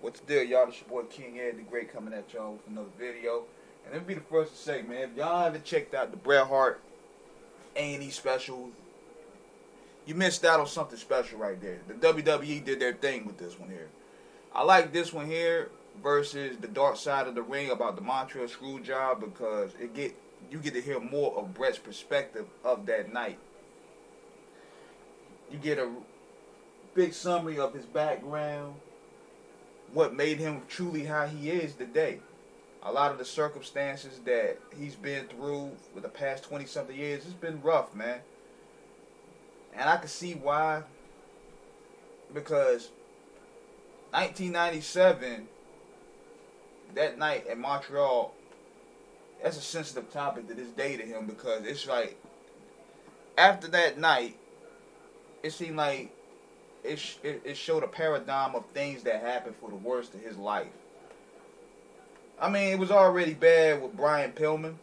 What's the deal, y'all? It's your boy King Ed the Great coming at y'all with another video. And let me be the first to say, man, if y'all haven't checked out the Bret Hart A&E special, you missed out on something special right there. The WWE did their thing with this one here. I like this one here versus the Dark Side of the Ring about the Montreal Screwjob because you get to hear more of Bret's perspective of that night. You get a big summary of his background, what made him truly how he is today. A lot of the circumstances that he's been through for the past 20-something years, it's been rough, man. And I can see why. Because 1997, that night in Montreal, that's a sensitive topic to this day to him because it's like, after that night, it seemed like it showed a paradigm of things that happened for the worst of his life. I mean, it was already bad with Brian Pillman.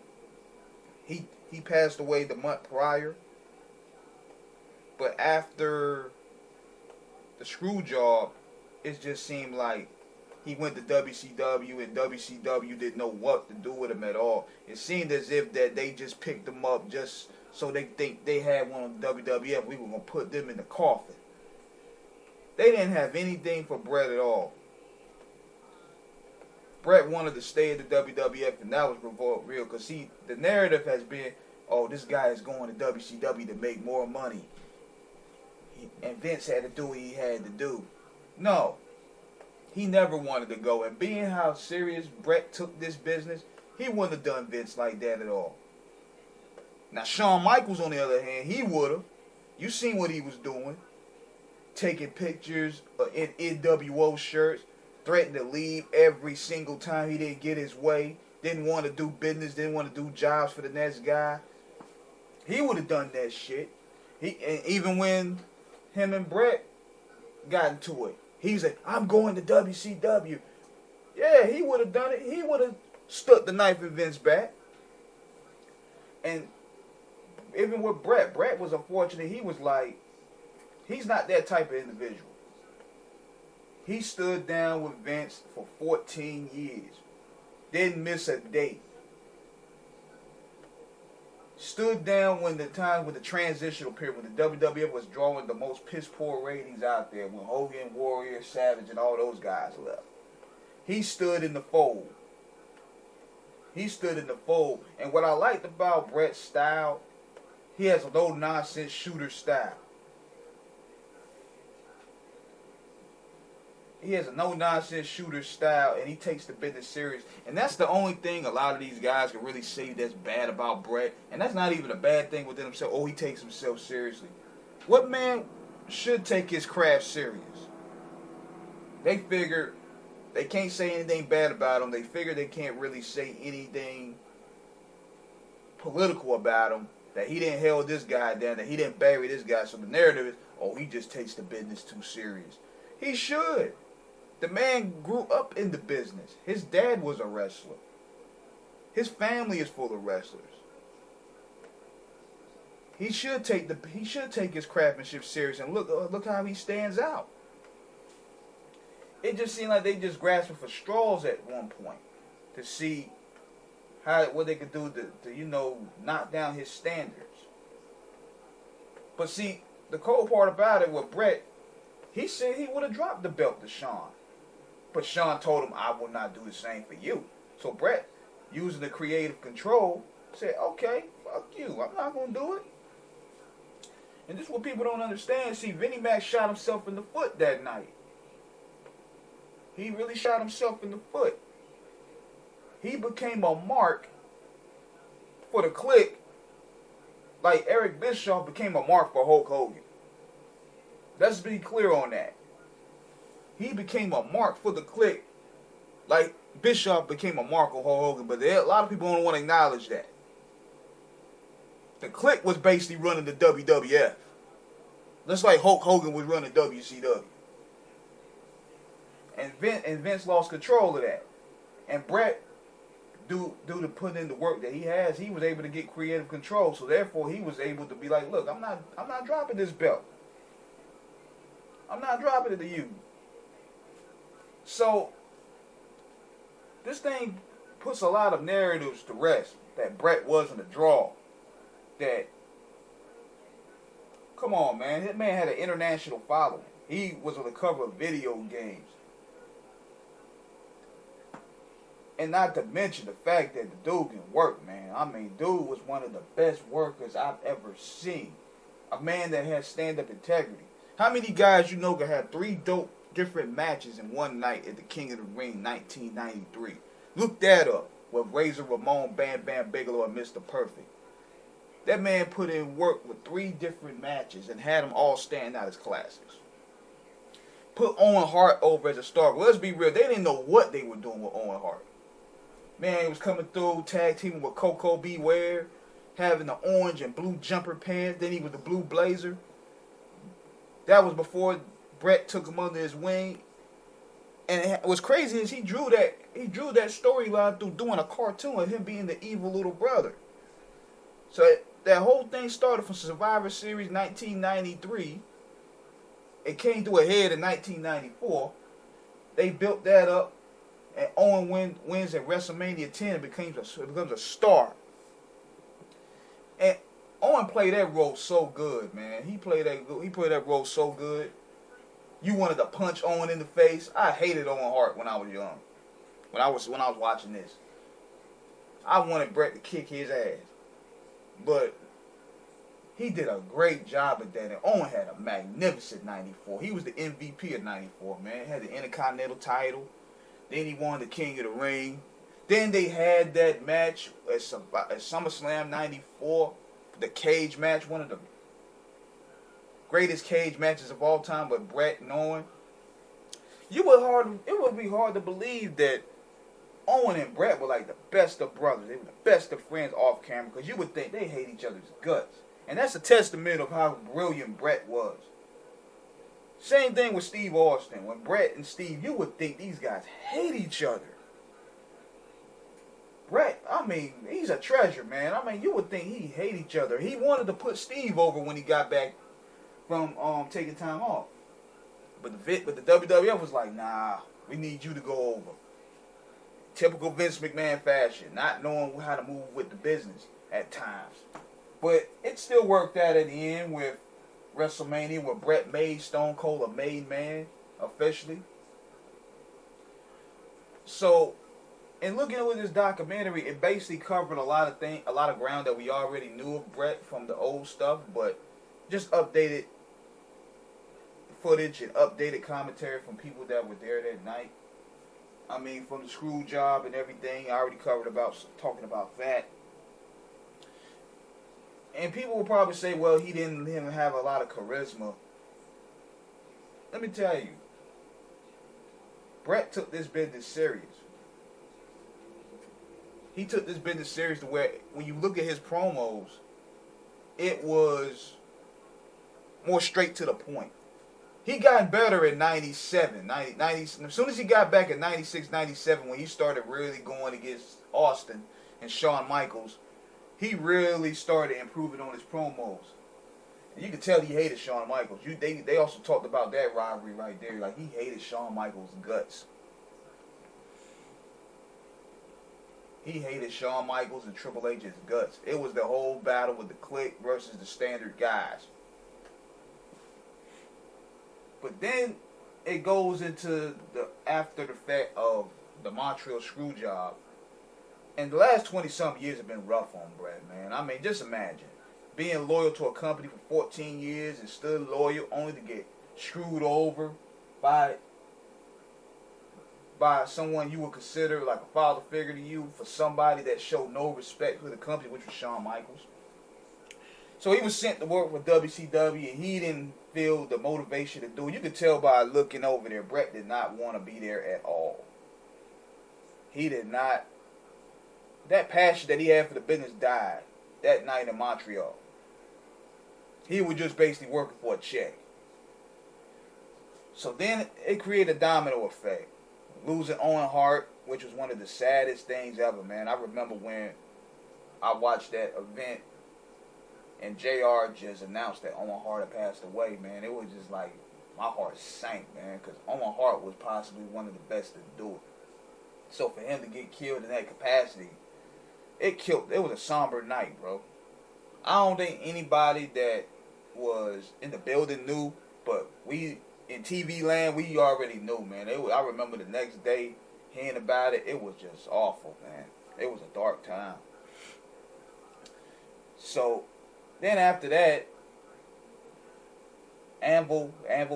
He passed away the month prior. But after the screw job, it just seemed like he went to WCW and WCW didn't know what to do with him at all. It seemed as if that they just picked him up just so they think they had one on WWF. We were going to put them in the coffin. They didn't have anything for Bret at all. Bret wanted to stay at the WWF, and that was real. Because the narrative has been, oh, this guy is going to WCW to make more money. And Vince had to do what he had to do. No. He never wanted to go. And being how serious Bret took this business, he wouldn't have done Vince like that at all. Now, Shawn Michaels, on the other hand, he would have. You seen what he was doing. Taking pictures in NWO shirts, threatened to leave every single time he didn't get his way, didn't want to do business, didn't want to do jobs for the next guy. He would have done that shit. And even when him and Bret got into it, he was like, I'm going to WCW. Yeah, he would have done it. He would have stuck the knife in Vince's back. And even with Bret was unfortunate. He was like, he's not that type of individual. He stood down with Vince for 14 years. Didn't miss a date. Stood down when the transitional period, when the WWF was drawing the most piss poor ratings out there, when Hogan, Warrior, Savage, and all those guys left. He stood in the fold. He stood in the fold. And what I liked about Bret's style, he has a no-nonsense shooter style. He has a no-nonsense shooter style, and he takes the business serious. And that's the only thing a lot of these guys can really say that's bad about Bret. And that's not even a bad thing within himself. Oh, he takes himself seriously. What man should take his craft serious? They figure they can't say anything bad about him. They figure they can't really say anything political about him. That he didn't held this guy down, that he didn't bury this guy. So the narrative is, oh, he just takes the business too serious. He should. The man grew up in the business. His dad was a wrestler. His family is full of wrestlers. He should take his craftsmanship serious, and look how he stands out. It just seemed like they just grasping for straws at one point to see what they could do to knock down his standards. But see, the cold part about it with Bret, he said he would have dropped the belt to Shawn. But Shawn told him, I will not do the same for you. So Bret, using the creative control, said, okay, fuck you. I'm not going to do it. And this is what people don't understand. See, Vinnie Mac shot himself in the foot that night. He really shot himself in the foot. He became a mark for the Clique, like Eric Bischoff became a mark for Hulk Hogan. Let's be clear on that. He became a mark for the Clique, like Bischoff became a mark on Hulk Hogan, but a lot of people don't want to acknowledge that. The Clique was basically running the WWF. Just like Hulk Hogan was running WCW. And Vince lost control of that. And Bret, due to putting in the work that he has, he was able to get creative control. So therefore, he was able to be like, look, I'm not dropping this belt. I'm not dropping it to you. So this thing puts a lot of narratives to rest. That Bret wasn't a draw. That, come on, man, that man had an international following. He was on the cover of video games. And not to mention the fact that the dude can work, man. I mean, dude was one of the best workers I've ever seen. A man that has stand-up integrity. How many guys you know can have 3 dope different matches in one night at the King of the Ring 1993? Look that up with Razor Ramon, Bam Bam Bigelow, and Mr. Perfect. That man put in work with 3 different matches and had them all stand out as classics. Put Owen Hart over as a star. Well, let's be real. They didn't know what they were doing with Owen Hart. Man, he was coming through, tag teaming with Coco Beware, having the orange and blue jumper pants. Then he was the blue blazer. That was before Bret took him under his wing. And what's crazy is he drew that storyline through doing a cartoon of him being the evil little brother. So that whole thing started from Survivor Series 1993. It came to a head in 1994. They built that up. And Owen wins at WrestleMania 10 and becomes a star. And Owen played that role so good, man. He played that role so good. You wanted to punch Owen in the face. I hated Owen Hart when I was young. When I was watching this. I wanted Bret to kick his ass. But he did a great job at that. And Owen had a magnificent 94. He was the MVP of 94, man. He had the Intercontinental title. Then he won the King of the Ring. Then they had that match at SummerSlam 94. The cage match. One of the greatest cage matches of all time with Bret and Owen. It would be hard to believe that Owen and Bret were like the best of brothers. They were the best of friends off camera. Because you would think they hate each other's guts. And that's a testament of how brilliant Bret was. Same thing with Steve Austin. When Bret and Steve, you would think these guys hate each other. Bret, I mean, he's a treasure, man. I mean, you would think he hate each other. He wanted to put Steve over when he got back from taking time off. But the WWF was like, nah, we need you to go over. Typical Vince McMahon fashion, not knowing how to move with the business at times. But it still worked out at the end with WrestleMania, where Bret made Stone Cold a made man officially. So, in looking at this documentary, it basically covered a lot of ground that we already knew of Bret from the old stuff, but just updated footage and updated commentary from people that were there that night. I mean, from the screw job and everything, I already covered talking about that. And people will probably say, well, he didn't have a lot of charisma. Let me tell you, Bret took this business serious. He took this business serious to where, when you look at his promos, it was more straight to the point. He got better in 97. As soon as he got back in 96, 97, when he started really going against Austin and Shawn Michaels, he really started improving on his promos. And you could tell he hated Shawn Michaels. They also talked about that rivalry right there. Like, he hated Shawn Michaels' guts. He hated Shawn Michaels and Triple H's guts. It was the whole battle with the Clique versus the standard guys. But then it goes into the after the fact of the Montreal screw job. And the last 20-something years have been rough on Bret, man. I mean, just imagine being loyal to a company for 14 years and still loyal only to get screwed over by someone you would consider like a father figure to you, for somebody that showed no respect for the company, which was Shawn Michaels. So he was sent to work for WCW, and he didn't feel the motivation to do it. You could tell by looking over there, Bret did not want to be there at all. He did not. That passion that he had for the business died that night in Montreal. He was just basically working for a check. So then it created a domino effect. Losing Owen Hart, which was one of the saddest things ever, man. I remember when I watched that event and JR just announced that Owen Hart had passed away, man. It was just like, my heart sank, man, because Owen Hart was possibly one of the best to do it. So for him to get killed in that capacity, it was a somber night, bro. I don't think anybody that was in the building knew, but we in TV land, we already knew, man. I remember the next day hearing about it. It was just awful, man. It was a dark time. So then after that, Anvil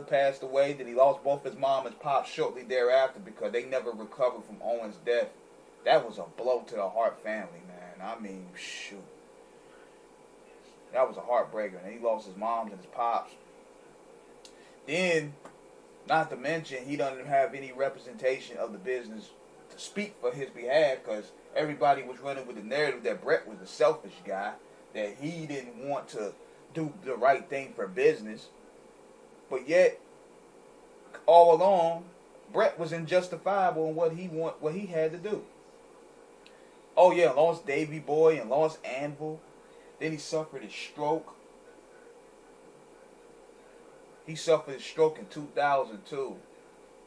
passed away. Then he lost both his mom and pop shortly thereafter because they never recovered from Owen's death. That was a blow to the Hart family, man. I mean, shoot. That was a heartbreaker. And he lost his mom and his pops. Then, not to mention, he doesn't have any representation of the business to speak for his behalf because everybody was running with the narrative that Bret was a selfish guy, that he didn't want to do the right thing for business. But yet, all along, Bret was injustifiable in what he had to do. Oh yeah, lost Davey Boy and lost Anvil. Then he suffered a stroke. He suffered a stroke in 2002.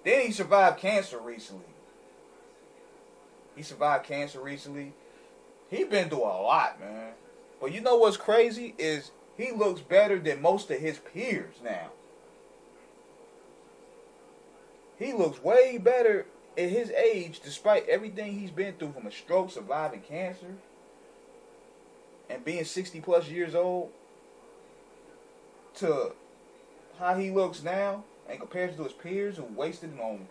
Then he survived cancer recently. He been through a lot, man. But you know what's crazy is he looks better than most of his peers now. He looks way better at his age, despite everything he's been through, from a stroke, surviving cancer, and being 60 plus years old, to how he looks now, and compared to his peers who wasted it on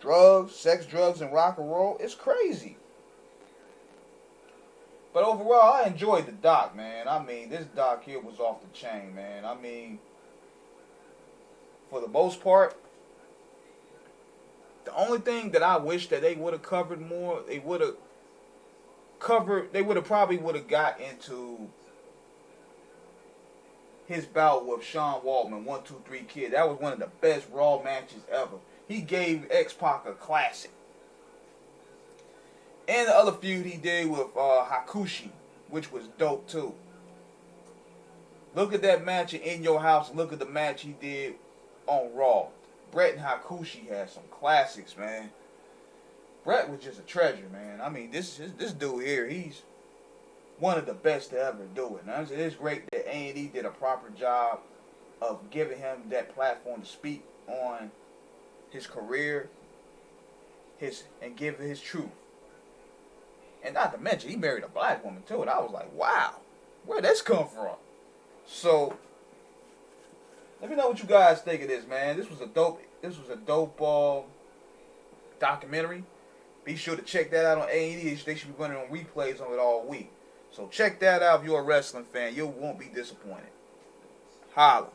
drugs, sex, drugs, and rock and roll. It's crazy. But overall, I enjoyed the doc, man. I mean, this doc here was off the chain, man. I mean, for the most part, the only thing that I wish that they would have covered more, they would have probably got into his bout with Sean Waltman, 1-2-3 Kid. That was one of the best Raw matches ever. He gave X-Pac a classic. And the other feud he did with Hakushi, which was dope too. Look at that match in your house. Look at the match he did on Raw. Bret and Hakushi had some classics, man. Bret was just a treasure, man. I mean, this dude here, he's one of the best to ever do it. Now, it's great that A&E did a proper job of giving him that platform to speak on his career, and give his truth. And not to mention, he married a black woman too, and I was like, wow, where'd this come from? So, let me know what you guys think of this, man. This was a dope documentary. Be sure to check that out on A&E. They should be running on replays on it all week. So check that out if you're a wrestling fan. You won't be disappointed. Holla.